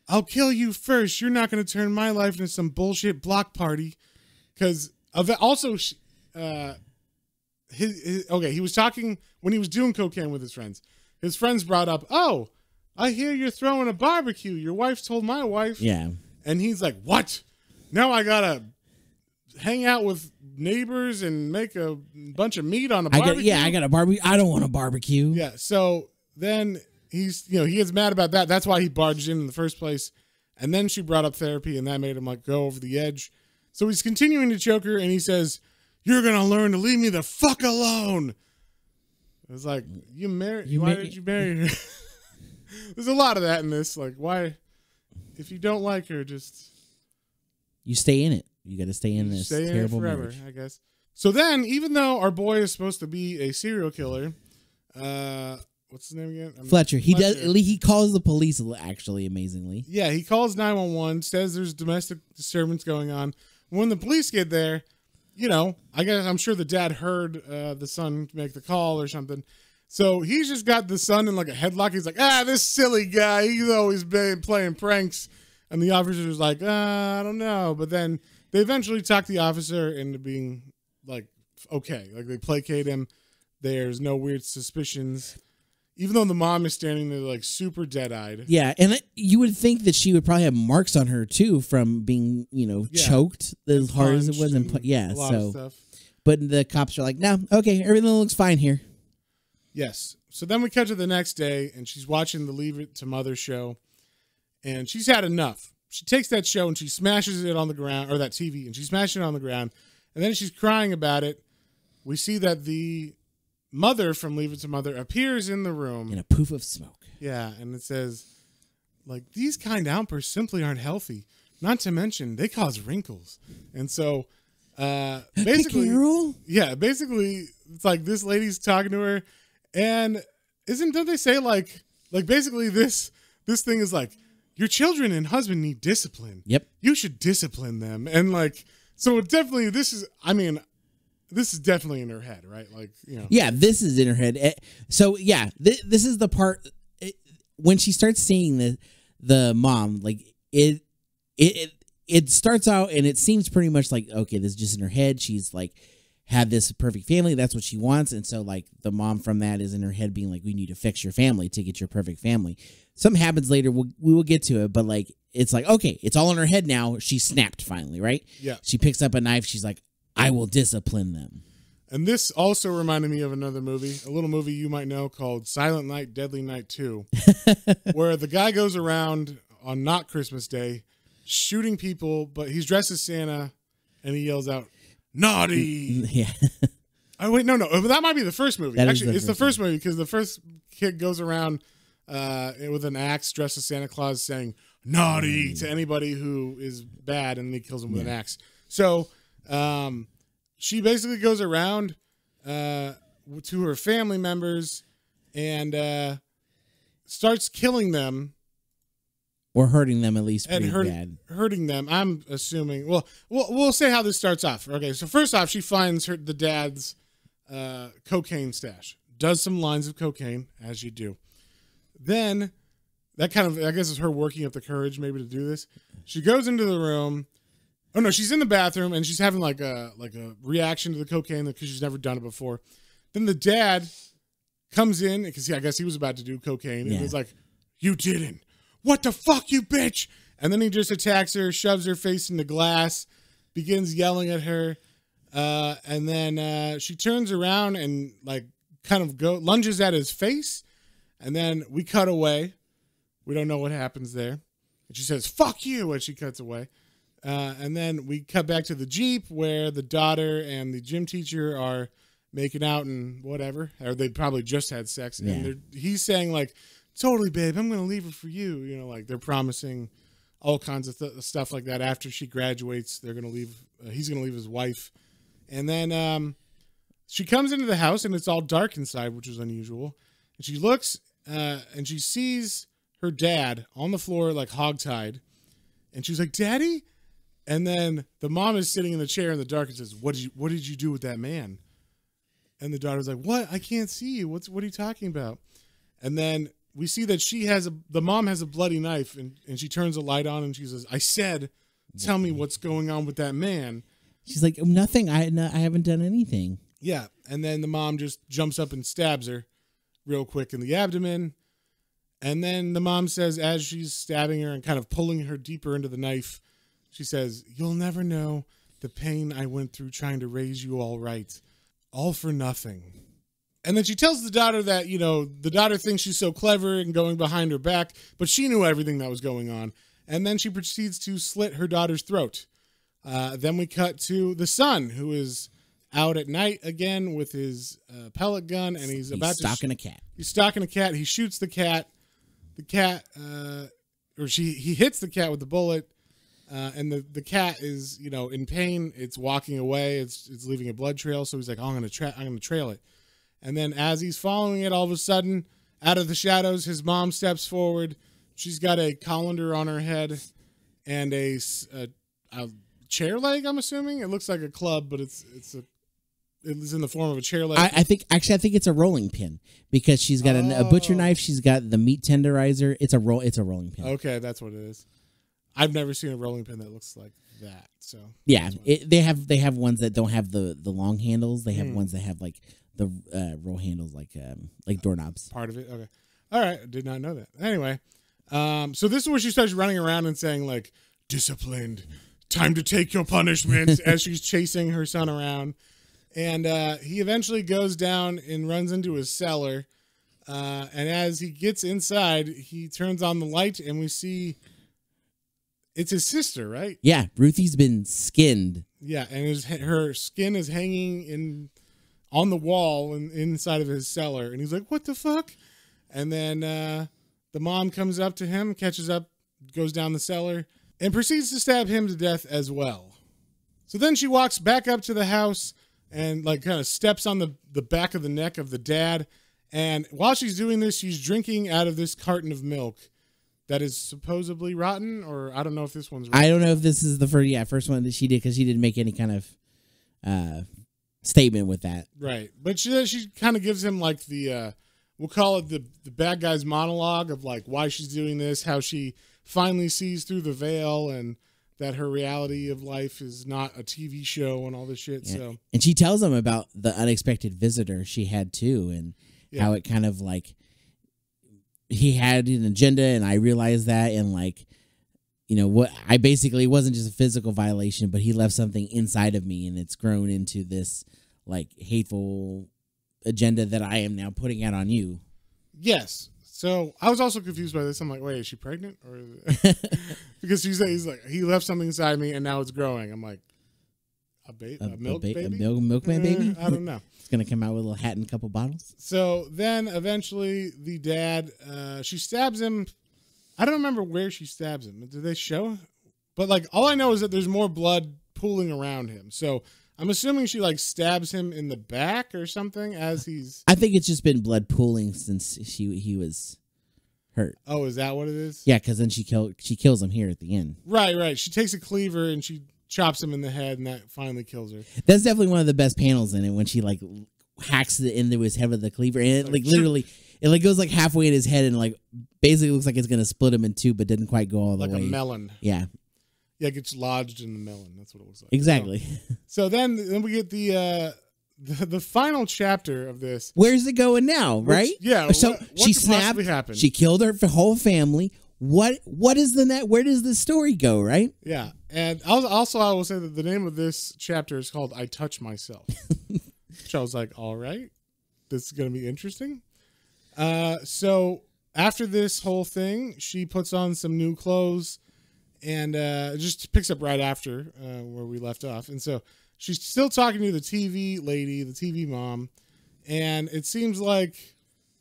I'll kill you first. You're not going to turn my life into some bullshit block party. Because also, he was talking when he was doing cocaine with his friends. His friends brought up, oh, I hear you're throwing a barbecue. Your wife told my wife. Yeah. And he's like, what? Now I got to hang out with neighbors and make a bunch of meat on a barbecue? I got a barbecue. I don't want a barbecue. Yeah, so then he gets mad about that. That's why he barged in the first place. And then she brought up therapy, and that made him like go over the edge. So he's continuing to choke her, and he says, you're going to learn to leave me the fuck alone. I was like, why did you marry her? There's a lot of that in this. Like, why? If you don't like her, just... You stay in it. You got to stay in this terrible forever, marriage. I guess. So then, even though our boy is supposed to be a serial killer, what's his name again? Fletcher. He calls the police, actually, amazingly. Yeah, he calls 911, says there's domestic disturbance going on. When the police get there, I'm sure the dad heard the son make the call or something. So he's just got the son in like a headlock. He's like, this silly guy. He's always been playing pranks. And the officer's like, I don't know. But then they eventually talk the officer into being like, okay. Like they placate him. There's no weird suspicions. Even though the mom is standing there like super dead-eyed. Yeah, and you would think that she would probably have marks on her too from being, choked as hard as it was. A lot of stuff. But the cops are like, no, okay, everything looks fine here. Yes. So then we cut to the next day, and she's watching the Leave It to Mother show, and she's had enough. She takes that show and she smashes it on the ground, or that TV, and she smashes it on the ground, and then she's crying about it. We see that the mother from Leave It to Mother appears in the room. In a poof of smoke. Yeah, and it says, like, these kind outbursts simply aren't healthy. Not to mention, they cause wrinkles. And so, basically, it's like this lady's talking to her, and don't they say, like basically this thing is like, your children and husband need discipline. Yep. You should discipline them. And, like, so definitely this is definitely in her head, right? Like, Yeah, this is in her head. So, yeah, this is the part when she starts seeing the mom, like, it starts out and it seems pretty much like, okay, this is just in her head. She's, like, had this perfect family. That's what she wants. And so, like, the mom from that is in her head being like, we need to fix your family to get your perfect family. Something happens later. We will get to it. But, like, it's like, okay, it's all in her head now. She snapped finally, right? Yeah. She picks up a knife. She's like, I will discipline them. And this also reminded me of another movie, a little movie you might know called Silent Night, Deadly Night 2, where the guy goes around on not Christmas Day shooting people, but he's dressed as Santa, and he yells out, naughty. Yeah. Oh, wait, no. That might be the first movie. Actually, it's the first movie because the first kid goes around with an axe dressed as Santa Claus saying naughty to anybody who is bad, and he kills him with an axe. So she basically goes around to her family members and starts killing them. Or hurting them, at least pretty bad. Hurting them, I'm assuming. Well, we'll say how this starts off. Okay, so first off, she finds the dad's cocaine stash. Does some lines of cocaine, as you do. Then, that kind of, I guess, is her working up the courage maybe to do this. She goes into the room. Oh, no, she's in the bathroom, and she's having like a reaction to the cocaine because she's never done it before. Then the dad comes in, because I guess he was about to do cocaine, and he's like, you didn't. What the fuck, you bitch? And then he just attacks her, shoves her face into glass, begins yelling at her, and then she turns around and like kind of lunges at his face, and then we cut away. We don't know what happens there. And she says, fuck you, and she cuts away. And then we cut back to the Jeep where the daughter and the gym teacher are making out and whatever, or they probably just had sex. Yeah. And he's saying like, totally, babe, I'm going to leave her for you. Like they're promising all kinds of stuff like that. After she graduates, they're going to leave. He's going to leave his wife. And then she comes into the house and it's all dark inside, which is unusual. And she looks and she sees her dad on the floor, like hogtied. And she's like, Daddy? And then the mom is sitting in the chair in the dark and says, what did you do with that man? And the daughter's like, what? I can't see you. What are you talking about? And then we see that the mom has a bloody knife, and she turns a light on and she says, "I said, tell me what's going on with that man." She's like, "Nothing. I haven't done anything." Yeah. And then the mom just jumps up and stabs her real quick in the abdomen. And then the mom says, as she's stabbing her and kind of pulling her deeper into the knife, she says, "You'll never know the pain I went through trying to raise you all right. All for nothing." And then she tells the daughter that, the daughter thinks she's so clever and going behind her back, but she knew everything that was going on. And then she proceeds to slit her daughter's throat. Then we cut to the son, who is out at night again with his pellet gun, and he's stalking a cat. He's stalking a cat. He shoots the cat. The cat, he hits the cat with the bullet, and the cat is, in pain. It's walking away. It's leaving a blood trail. So he's like, "Oh, I'm gonna trail it." And then as he's following it, all of a sudden, out of the shadows, his mom steps forward. She's got a colander on her head and a chair leg, I'm assuming. It looks like a club, but it's in the form of a chair leg. I think it's a rolling pin, because she's got a butcher knife. She's got the meat tenderizer. It's a rolling pin. Okay, that's what it is. I've never seen a rolling pin that looks like that. So yeah, they have ones that don't have the long handles. They have ones that have like the roll handles, like doorknobs. Part of it. Okay. All right. I did not know that. Anyway, so this is where she starts running around and saying, like, "Disciplined, time to take your punishment," as she's chasing her son around. And he eventually goes down and runs into his cellar. And as he gets inside, he turns on the light, and we see it's his sister, right? Yeah, Ruthie's been skinned. Yeah, and her skin is hanging on the wall and inside of his cellar. And he's like, "What the fuck?" And then the mom comes up to him, catches up, goes down the cellar, and proceeds to stab him to death as well. So then she walks back up to the house and kind of steps on the back of the neck of the dad. And while she's doing this, she's drinking out of this carton of milk that is supposedly rotten, or I don't know if this one's rotten. I don't know if this is the first one that she did, because she didn't make any kind of statement with that. Right. But she kind of gives him like we'll call it the bad guy's monologue of like why she's doing this, how she finally sees through the veil, and that her reality of life is not a TV show and all this shit. Yeah. So, and she tells him about the unexpected visitor she had too, and how it kind of like he had an agenda, and I realized that, and like, what I basically wasn't just a physical violation, but he left something inside of me, and it's grown into this like hateful agenda that I am now putting out on you. Yes. So I was also confused by this. I'm like, wait, is she pregnant? Or because he's like, he left something inside me and now it's growing. I'm like, a milk baby? A milkman baby? I don't know. It's going to come out with a little hat and a couple bottles. So then eventually the dad, she stabs him. I don't remember where she stabs him. Did they show? But like, all I know is that there's more blood pooling around him. So I'm assuming she like stabs him in the back or something as he's. I think it's just been blood pooling since he was hurt. Oh, is that what it is? Yeah, because then she kills him here at the end. Right. She takes a cleaver and she chops him in the head, and that finally kills her. That's definitely one of the best panels in it, when she like hacks it into his head with the cleaver, and it like literally it like goes like halfway in his head, and like basically looks like it's gonna split him in two, but didn't quite go all the way. Like a melon. Yeah. Yeah, it gets lodged in the melon. That's what it looks like. Exactly. So then we get the final chapter of this. Where's it going now, right? Yeah. So what she could snapped. possibly happen? She killed her whole family. What is the net? Where does the story go, right? Yeah. And I will say that the name of this chapter is called "I Touch Myself." Which I was like, all right, this is going to be interesting. So after this whole thing, she puts on some new clothes, and just picks up right after where we left off. And so she's still talking to the TV lady, the TV mom, and it seems like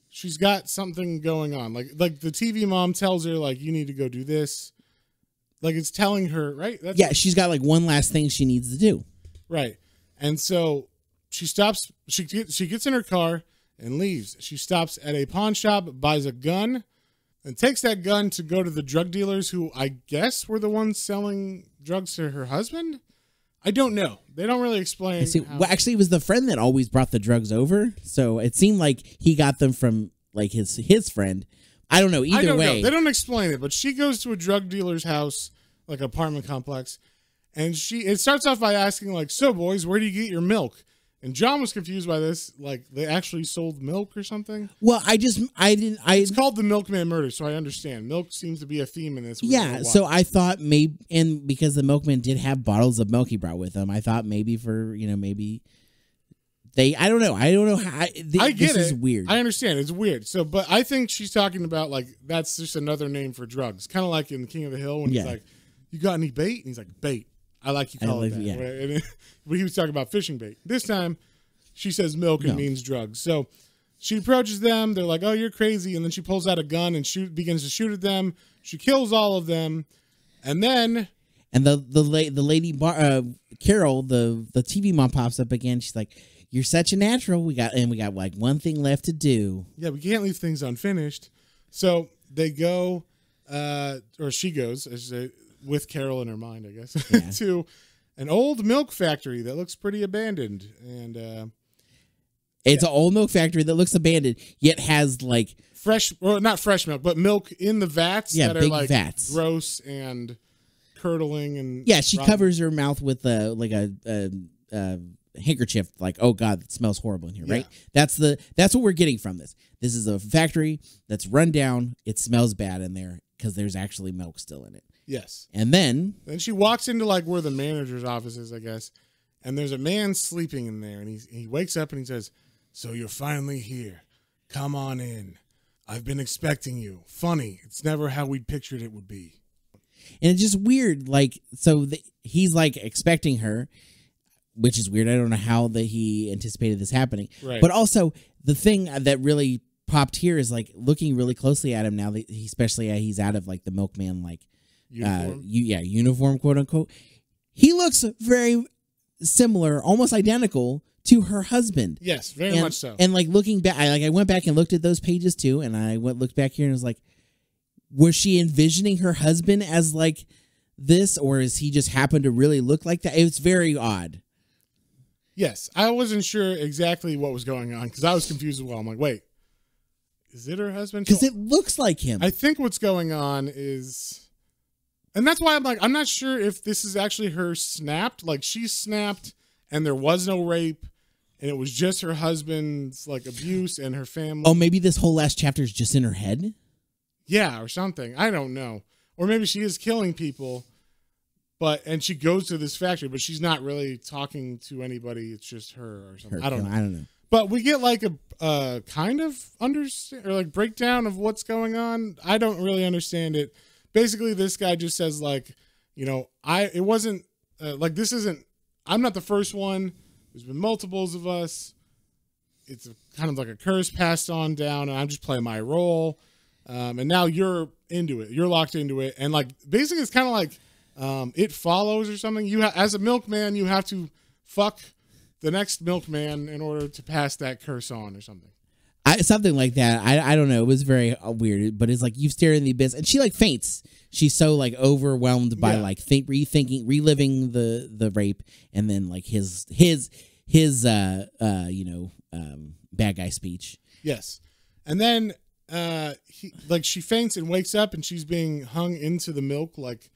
she's got something going on. Like the TV mom tells her, like, you need to go do this. Like, it's telling her, right? Yeah, she's got like one last thing she needs to do. Right. And so she stops, she gets in her car and leaves. She stops at a pawn shop, buys a gun, and takes that gun to go to the drug dealers who I guess were the ones selling drugs to her husband. I don't know. They don't really explain. Well, actually, it was the friend that always brought the drugs over. So it seemed like he got them from like his friend. I don't know. Either way, they don't explain it, but she goes to a drug dealer's house, like apartment complex, and it starts off by asking like, "So boys, where do you get your milk?" And John was confused by this, like they actually sold milk or something. Well, It's called the Milkman Murders, so I understand. Milk seems to be a theme in this. Yeah, so I thought maybe, and because the milkman did have bottles of milk he brought with him, I thought maybe maybe I don't know how. I get this is weird. I understand it's weird. So, but I think she's talking about like that's just another name for drugs, kind of like in King of the Hill when he's like, "You got any bait?" And he's like, "Bait." I like you call it that. Yeah. But he was talking about fishing bait. This time, she says milk and means drugs. So she approaches them. They're like, "Oh, you're crazy!" And then she pulls out a gun and begins to shoot at them. She kills all of them, and then the lady Carol, the TV mom pops up again. She's like, "You're such a natural. We got like one thing left to do." Yeah, we can't leave things unfinished. So they go, or she goes, with Carol in her mind, I guess, to an old milk factory that looks pretty abandoned. And it's an old milk factory that looks abandoned, yet has like fresh, or not fresh milk, but milk in the vats that are like vats. Gross and curdling. And she covers her mouth with a handkerchief, like, "Oh God, it smells horrible in here," right? That's what we're getting from this. This is a factory that's run down. It smells bad in there because there's actually milk still in it. Yes. And then she walks into like where the manager's office is, I guess, and there's a man sleeping in there, and he wakes up and he says, "So you're finally here. Come on in. I've been expecting you. Funny. It's never how we'd pictured it would be." And it's just weird, like, so he's like expecting her, which is weird. I don't know how he anticipated this happening. Right. But also the thing that really popped here is like looking really closely at him now that especially he's out of like the milkman like uniform. Uniform, quote unquote. He looks very similar, almost identical to her husband. Yes, very much so. And like looking back, I went back and looked at those pages too, and I looked back here and was like, was she envisioning her husband as like this, or is he just happened to really look like that? It's very odd. Yes, I wasn't sure exactly what was going on because I was confused as well. I'm like, wait, is it her husband? Because it looks like him. I think what's going on is, and that's why I'm like, I'm not sure if this is actually her snapped. Like she snapped and there was no rape and it was just her husband's like abuse and her family. Oh, maybe this whole last chapter is just in her head? Yeah, or something. I don't know. Or maybe she is killing people. And she goes to this factory, but she's not really talking to anybody. It's just her or something. I don't know. But we get like a kind of understand or like breakdown of what's going on. I don't really understand it. Basically, this guy just says like, it wasn't like this isn't. I'm not the first one. There's been multiples of us. It's kind of like a curse passed on down, and I'm just playing my role. And now you're into it. You're locked into it, and like basically, it's kind of like. It follows or something. As a milkman, you have to fuck the next milkman in order to pass that curse on or something. Something like that. I don't know. It was very weird, but it's like you stare in the abyss, and she like faints. She's so like overwhelmed by like reliving the rape, and then like his bad guy speech. Yes, and then she faints and wakes up, and she's being hung into the milk like.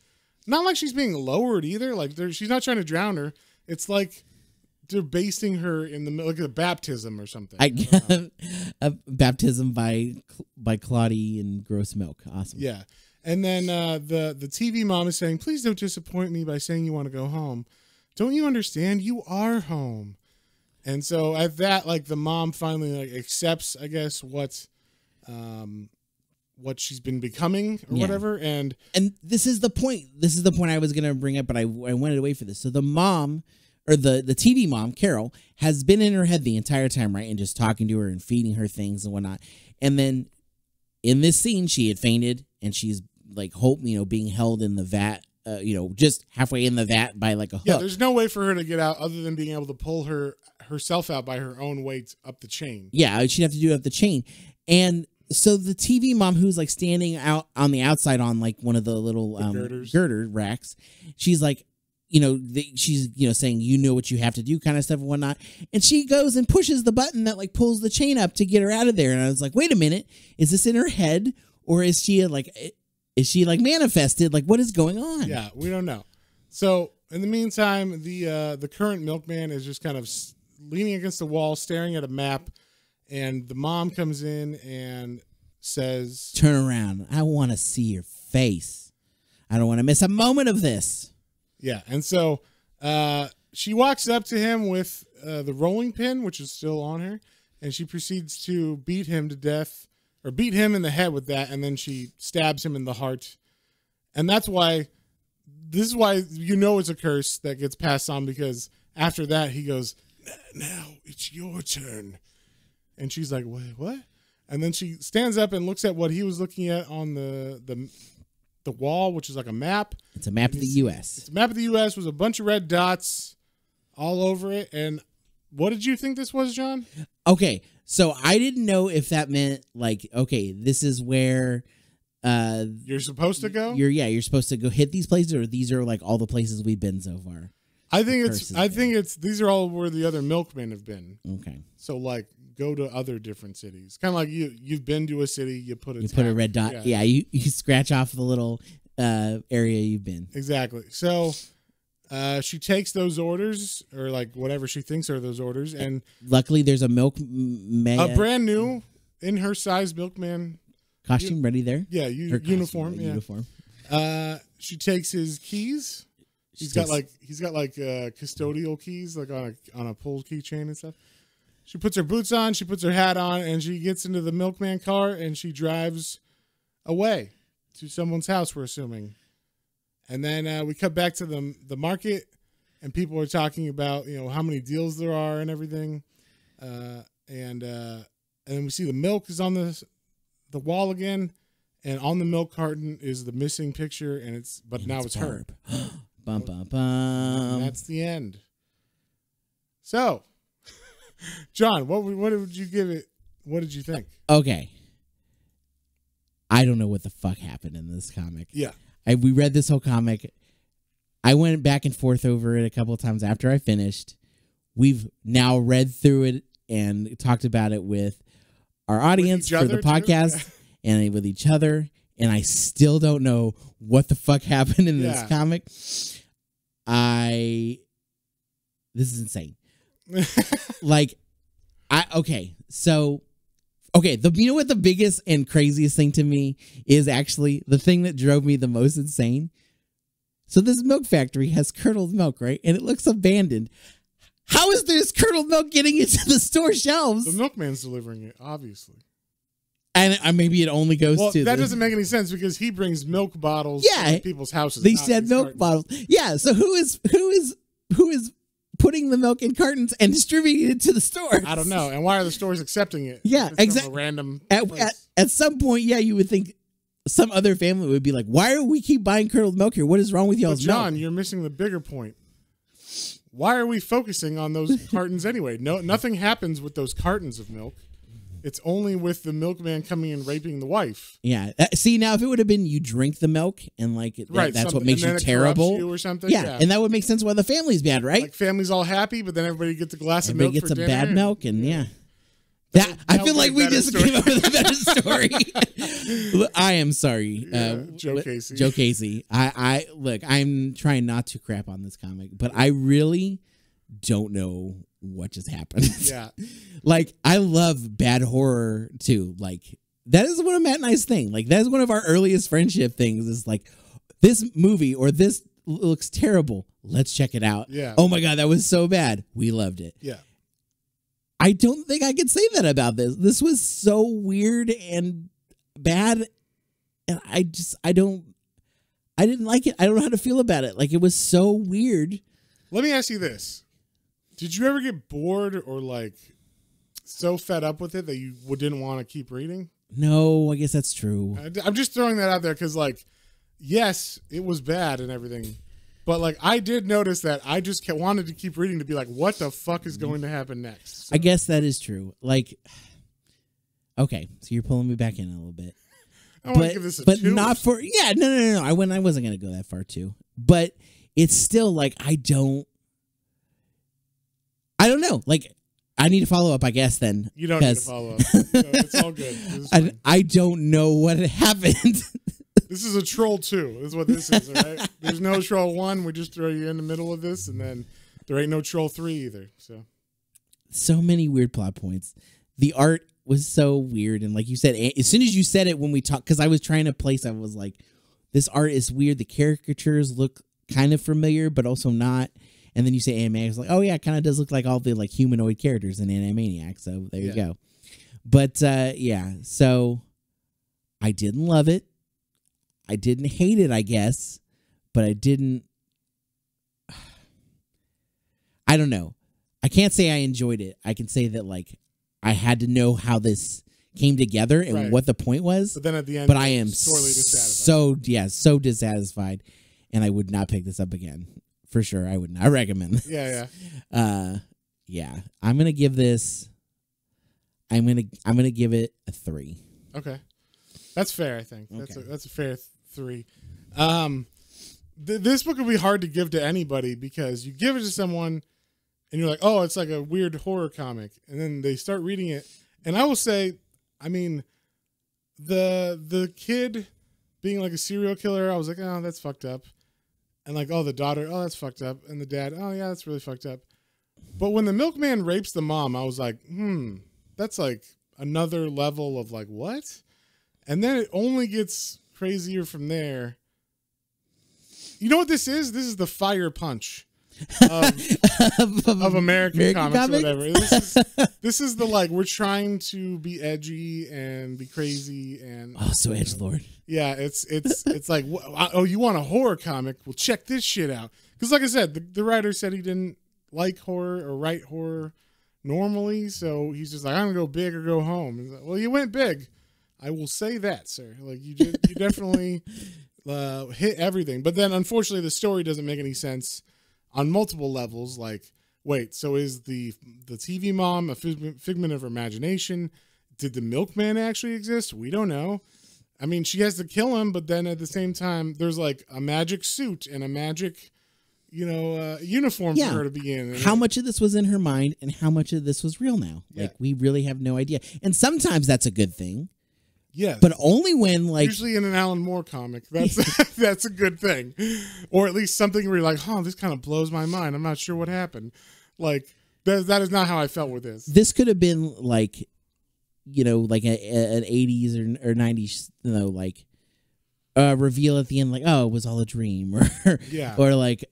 Not like she's being lowered either. Like she's not trying to drown her. It's like they're basting her in the like a baptism or something. A baptism by clotty and gross milk. Awesome. Yeah, and then the TV mom is saying, "Please don't disappoint me by saying you want to go home. Don't you understand? You are home." And so at that, like the mom finally like accepts, I guess, what she's been becoming or whatever. And this is the point. This is the point I was going to bring up, but I went away for this. So the mom or the TV mom, Carol, has been in her head the entire time, right? And just talking to her and feeding her things and whatnot. And then in this scene, she had fainted and she's like being held in the vat, just halfway in the vat by like a hook. Yeah, there's no way for her to get out other than being able to pull herself out by her own weight up the chain. Yeah, she'd have to do it up the chain. And so the TV mom who's like standing out on the outside on like one of the little girder racks, she's like, she's, saying, what you have to do kind of stuff and whatnot. And she goes and pushes the button that like pulls the chain up to get her out of there. And I was like, wait a minute, is this in her head? Or is she like manifested? Like, what is going on? Yeah, we don't know. So in the meantime, the current milkman is just kind of leaning against the wall, staring at a map. And the mom comes in and says, turn around. I want to see your face. I don't want to miss a moment of this. Yeah. And so she walks up to him with the rolling pin, which is still on her. And she proceeds to beat him to death, or beat him in the head with that. And then she stabs him in the heart. And this is why it's a curse that gets passed on, because after that he goes, now it's your turn. And she's like, wait, what? And then she stands up and looks at what he was looking at on the wall, which is like a map. It's a map of the U.S. It's a map of the U.S. with a bunch of red dots all over it. And what did you think this was, John? Okay, so I didn't know if that meant like, okay, this is where you're supposed to go. You're supposed to go hit these places, or these are like all the places we've been so far. I think it's these are all where the other milkmen have been. Okay, so like go to other different cities, kind of like you've been to a city, you put a red dot. Yeah, you scratch off the little area you've been. Exactly. So she takes those orders, or like whatever she thinks are those orders, and luckily there's a a brand new in her size milkman costume ready there. Yeah, uniform. Yeah. Uniform. She takes his keys. He's got custodial keys, like on a pull keychain and stuff. She puts her boots on, she puts her hat on, and she gets into the milkman car, and she drives away to someone's house, we're assuming. And then we cut back to the market, and people are talking about how many deals there are and everything. And then we see the milk is on the wall again, and on the milk carton is the missing picture, and now it's her. Bum bum bum. And that's the end. So, John, what would you give it? What did you think? Okay, I don't know what the fuck happened in this comic. Yeah, we read this whole comic. I went back and forth over it a couple of times after I finished. We've now read through it and talked about it with our audience for the podcast and with each other. And I still don't know what the fuck happened in this comic. This is insane. You know what the biggest and craziest thing to me is, actually the thing that drove me the most insane. So this milk factory has curdled milk, right? And it looks abandoned. How is this curdled milk getting into the store shelves? The milkman's delivering it, obviously. And maybe it only goes to... that doesn't make any sense, because he brings milk bottles to people's houses. They said milk bottles. Yeah, so who is putting the milk in cartons and distributing it to the stores? I don't know. And why are the stores accepting it? Yeah, exactly. Random at some point, you would think some other family would be like, why do we keep buying curdled milk here? What is wrong with y'all's milk? John, you're missing the bigger point. Why are we focusing on those cartons anyway? No, nothing happens with those cartons of milk. It's only with the milkman coming and raping the wife. Yeah. See, now if it would have been you drink the milk and that's what makes you terrible, you or something. Yeah, and that would make sense why the family's bad, right? Like family's all happy, but then everybody gets a glass of milk. Everybody gets a bad milk, and I feel like we just came up with a better story. I am sorry, Joe Casey. Joe Casey. I look. I'm trying not to crap on this comic, but I really don't know what just happened. Yeah. Like, I love bad horror too. Like, that is one of Matt and I's thing. Like, that is one of our earliest friendship things, is like, this movie or this looks terrible. Let's check it out. Yeah. Oh my God, that was so bad. We loved it. Yeah. I don't think I could say that about this. This was so weird and bad. And I didn't like it. I don't know how to feel about it. Like, it was so weird. Let me ask you this. Did you ever get bored or like so fed up with it that you didn't want to keep reading? No, I guess that's true. I'm just throwing that out there because, like, yes, it was bad and everything, but like I did notice that I just wanted to keep reading to be like, what the fuck is going to happen next? So. I guess that is true. Like, okay, so you're pulling me back in a little bit. I want to give this a 2. But not for no. I wasn't going to go that far too. But it's still like I don't know. Like, I need to follow up, I guess. Then you don't need to follow up. So it's all good. I don't know what happened. This is a troll 2. This is what this is. All right. There's no troll 1. We just throw you in the middle of this, and then there ain't no troll 3 either. So many weird plot points. The art was so weird, and like you said, as soon as you said it when we talked, because I was trying to place, I was like, this art is weird. The caricatures look kind of familiar, but also not. And then you say Animaniacs, it's like, oh yeah, it kind of does look like all the like humanoid characters in Animaniacs. So there you go. But yeah, so I didn't love it. I didn't hate it, I guess, but I didn't. I don't know. I can't say I enjoyed it. I can say that like I had to know how this came together and what the point was. But then at the end, I am so dissatisfied, and I would not pick this up again. For sure, I would not recommend this. Yeah. I'm gonna give this. I'm gonna give it a 3. Okay, that's fair. I think that's a fair 3. This book would be hard to give to anybody because you give it to someone, and you're like, oh, it's like a weird horror comic, and then they start reading it, and I will say, I mean, the kid being like a serial killer, I was like, oh, that's fucked up. And like, oh, the daughter, oh, that's fucked up. And the dad, oh, yeah, that's really fucked up. But when the milkman rapes the mom, I was like, that's like another level of like, what? And then it only gets crazier from there. You know what this is? This is the fire punch of American comics or whatever. This is the like, we're trying to be edgy and be crazy and so edgelord. Yeah, it's like, oh, you want a horror comic? Well, check this shit out. Because like I said, the writer said he didn't like horror or write horror normally, so he's just like, I'm gonna go big or go home. He's like, well, you went big. I will say that, sir. Like you definitely hit everything. But then, unfortunately, the story doesn't make any sense on multiple levels. Like, wait, so is the TV mom a figment of her imagination? Did the milkman actually exist? We don't know. I mean, she has to kill him, but then at the same time, there's like a magic suit and a magic, uniform for her to be in. How much of this was in her mind and how much of this was real now? Yeah. Like, we really have no idea. And sometimes that's a good thing. Yeah. But only when, like... Usually in an Alan Moore comic, that's a good thing. Or at least something where you're like, oh, this kind of blows my mind. I'm not sure what happened. Like, that is not how I felt with this. This could have been, like... like an 80s or 90s, like reveal at the end, like, oh, it was all a dream, or or like,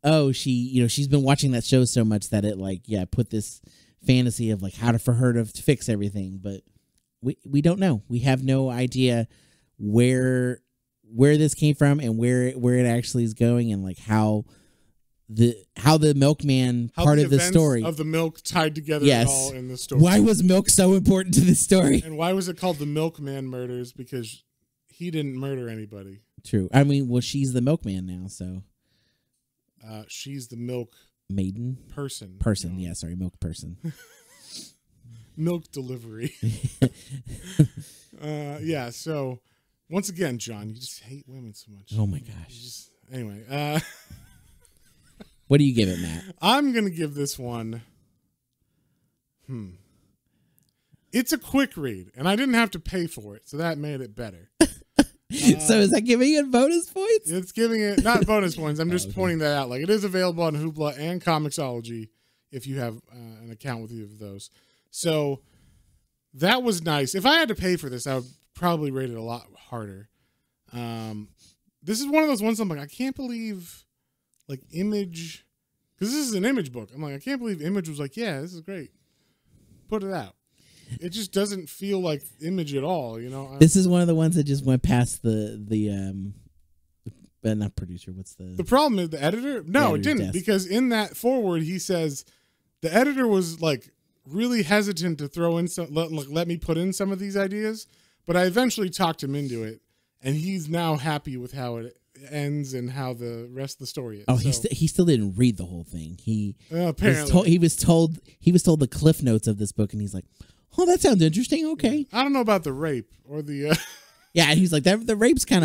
oh, she, she's been watching that show so much that it like, put this fantasy of like for her to fix everything, but we don't know. We have no idea where this came from and where it actually is going, and like how the milkman part of the story of the milk tied together all in the story. Why was milk so important to this story? And why was it called the Milkman Murders? Because he didn't murder anybody. True. I mean, well, she's the milkman now, so she's the milk maiden person. Yeah, sorry, milk person. Milk delivery. Yeah. So once again, John, you just hate women so much. Oh my gosh. Anyway. What do you give it, Matt? I'm going to give this one. It's a quick read, and I didn't have to pay for it, so that made it better. So is that giving it bonus points? It's giving it, not bonus points. I'm just pointing that out. Like, it is available on Hoopla and Comixology if you have an account with either of those. So that was nice. If I had to pay for this, I would probably rate it a lot harder. This is one of those ones I'm like, I can't believe... like Image, because this is an Image book. I'm like, I can't believe Image was like, yeah, this is great. Put it out. It just doesn't feel like Image at all, This is one of the ones that just went past the not producer. What's the problem is the editor? No, it didn't, because in that foreword he says the editor was like really hesitant to throw in some, let me put in some of these ideas, but I eventually talked him into it, and he's now happy with how it ends and how the rest of the story is. Oh, he still didn't read the whole thing. He apparently he was told the cliff notes of this book, and he's like, "Oh, that sounds interesting. Okay." I don't know about the rape or the Yeah, and he's like, the rape's kind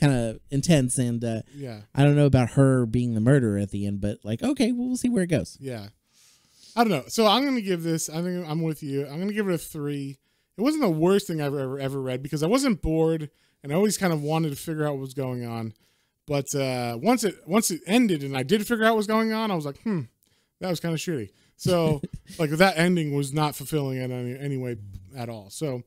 of intense, and yeah, I don't know about her being the murderer at the end, but like, okay, well, we'll see where it goes. Yeah, I don't know. So I'm gonna give this. I think I'm with you. I'm gonna give it a 3. It wasn't the worst thing I've ever read because I wasn't bored and I always kind of wanted to figure out what was going on. But once it ended and I did figure out what was going on, I was like, that was kind of shitty. So like that ending was not fulfilling in any way at all. So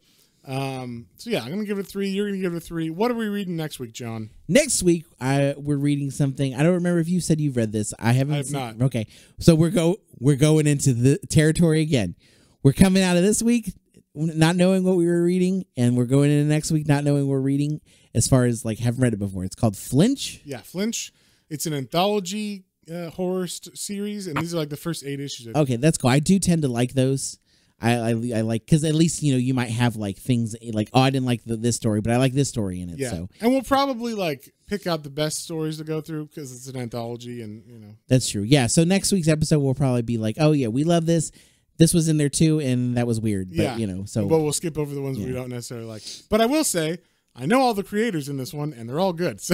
yeah, I'm gonna give it a 3. You're gonna give it a 3. What are we reading next week, John? Next week, we're reading something. I don't remember if you said you've read this. I have not. Okay, so we're going into the territory again. We're coming out of this week not knowing what we were reading, and we're going into next week not knowing what we're reading. As far as like haven't read it before, it's called Flinch. Yeah, Flinch. It's an anthology horror series, and these are like the first 8 issues. Okay, that's cool. I do tend to like those. I like because at least you might have like things like I didn't like this story, but I like this story in it. Yeah, so. And we'll probably like pick out the best stories to go through because it's an anthology, and that's true. Yeah, so next week's episode will probably be like, oh yeah, we love this. This was in there too, and that was weird. But, yeah, so but we'll skip over the ones we don't necessarily like. But I will say, I know all the creators in this one, and they're all good. So,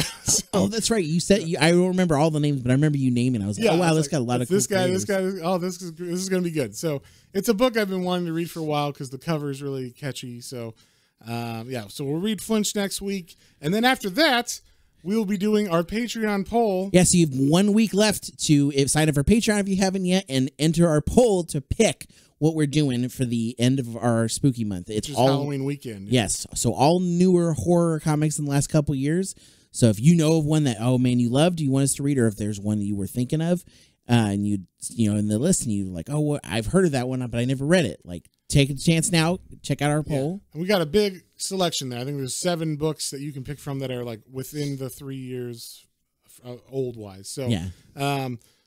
oh, that's right. You said I don't remember all the names, but I remember you naming. I was like, oh wow, this got a lot of. This guy. Oh, this is going to be good. So it's a book I've been wanting to read for a while because the cover is really catchy. So yeah, so we'll read Flinch next week, and then after that, we will be doing our Patreon poll. Yeah, so you have 1 week left to sign up for Patreon if you haven't yet, and enter our poll to pick what we're doing for the end of our spooky month. It's all Halloween weekend. Yes, so all newer horror comics in the last couple years. So if you know of one that you loved, you want us to read, or if there's one that you were thinking of, and you in the list, and you like, oh, well, I've heard of that one, but I never read it. Like, take a chance now. Check out our poll. And we got a big selection there. I think there's 7 books that you can pick from that are like within the 3 years old wise. So yeah.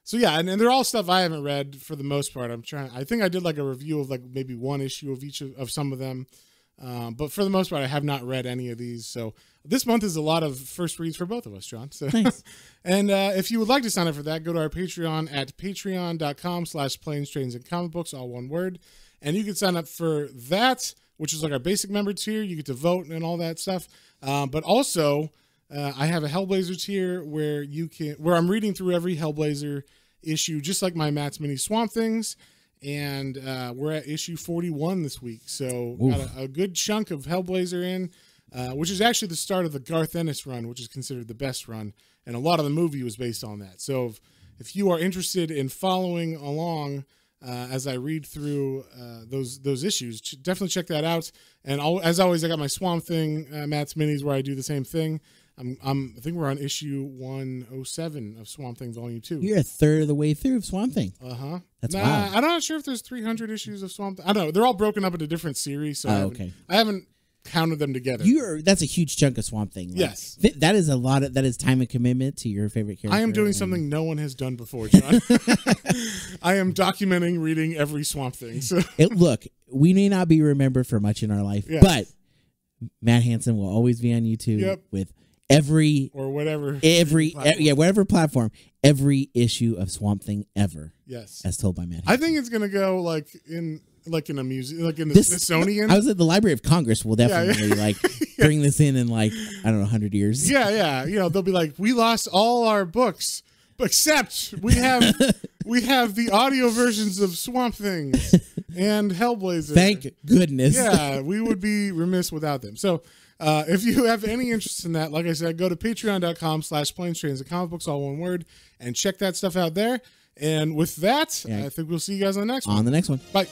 So yeah, and they're all stuff I haven't read for the most part. I think I did like a review of like maybe 1 issue of each of some of them. But for the most part, I have not read any of these. So this month is a lot of first reads for both of us, John. So, nice. And if you would like to sign up for that, go to our Patreon at patreon.com/planes, trains, and comic books, all one word. And you can sign up for that, which is like our basic member tier. You get to vote and all that stuff. But also, I have a Hellblazer tier where I'm reading through every Hellblazer issue, just like my Matt's Mini Swamp Things. And we're at issue 41 this week. So got a good chunk of Hellblazer in, which is actually the start of the Garth Ennis run, which is considered the best run. And a lot of the movie was based on that. So if you are interested in following along as I read through those issues, definitely check that out. And as always, I got my Swamp Thing Matt's Minis where I do the same thing. I think we're on issue 107 of Swamp Thing Volume 2. You're a third of the way through Swamp Thing. Uh-huh. That's wild. I'm not sure if there's 300 issues of Swamp Thing. I don't know. They're all broken up into different series, so I haven't counted them together. That's a huge chunk of Swamp Thing. Like, yes. That is a lot of, that is time and commitment to your favorite character. I am doing something no one has done before, John. I am documenting reading every Swamp Thing. So. Look, we may not be remembered for much in our life, but Matt Hansen will always be on YouTube with every or whatever whatever platform, every issue of Swamp Thing ever. Yes, as told by Matt Hansen. I think it's gonna go like in a museum, like in the Smithsonian. I was at the Library of Congress. Will definitely bring this in like I don't know 100 years. Yeah. They'll be like, we lost all our books, except we have the audio versions of Swamp Things and Hellblazer. Thank goodness. Yeah, we would be remiss without them. So. If you have any interest in that, like I said, go to patreon.com/planes, trains, and comic books, all one word, and check that stuff out there. And with that, I think we'll see you guys on the next one. On the next one. Bye.